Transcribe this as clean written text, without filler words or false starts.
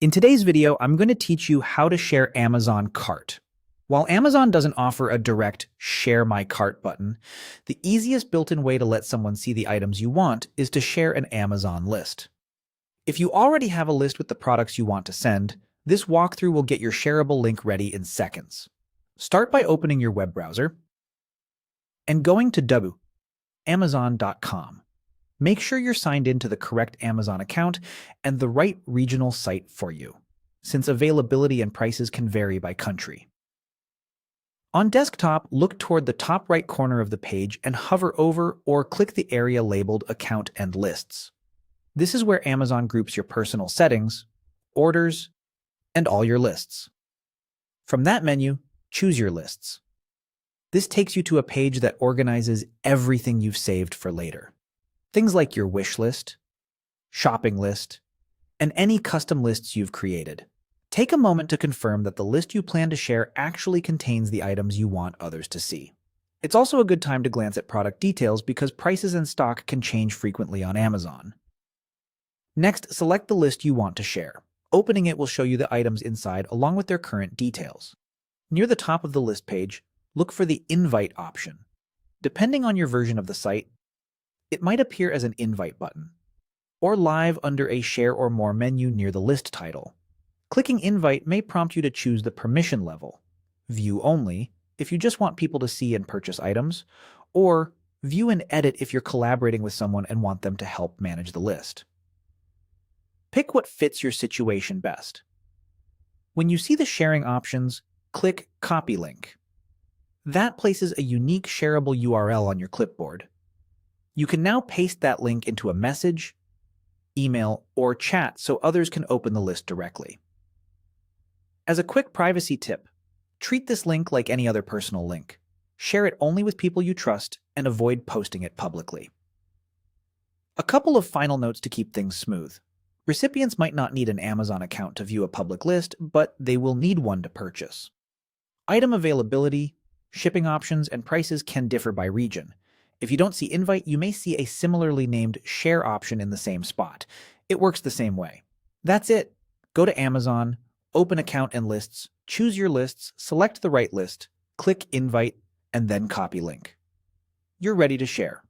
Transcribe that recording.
In today's video, I'm going to teach you how to share Amazon Cart. While Amazon doesn't offer a direct Share My Cart button, the easiest built-in way to let someone see the items you want is to share an Amazon list. If you already have a list with the products you want to send, this walkthrough will get your shareable link ready in seconds. Start by opening your web browser and going to Amazon.com. Make sure you're signed in to the correct Amazon account and the right regional site for you, since availability and prices can vary by country. On desktop, look toward the top right corner of the page and hover over or click the area labeled Account and Lists. This is where Amazon groups your personal settings, orders, and all your lists. From that menu, choose your lists. This takes you to a page that organizes everything you've saved for later. Things like your wish list, shopping list, and any custom lists you've created. Take a moment to confirm that the list you plan to share actually contains the items you want others to see. It's also a good time to glance at product details because prices and stock can change frequently on Amazon. Next, select the list you want to share. Opening it will show you the items inside along with their current details. Near the top of the list page, look for the Invite option. Depending on your version of the site, it might appear as an invite button, or live under a Share or More menu near the list title. Clicking Invite may prompt you to choose the permission level, View Only if you just want people to see and purchase items, or View and Edit if you're collaborating with someone and want them to help manage the list. Pick what fits your situation best. When you see the sharing options, click Copy Link. That places a unique shareable URL on your clipboard. You can now paste that link into a message, email, or chat so others can open the list directly. As a quick privacy tip, treat this link like any other personal link. Share it only with people you trust and avoid posting it publicly. A couple of final notes to keep things smooth. Recipients might not need an Amazon account to view a public list, but they will need one to purchase. Item availability, shipping options, and prices can differ by region. If you don't see Invite, you may see a similarly named Share option in the same spot. It works the same way. That's it. Go to Amazon, open Account and Lists, choose your lists, select the right list, click Invite, and then copy link. You're ready to share.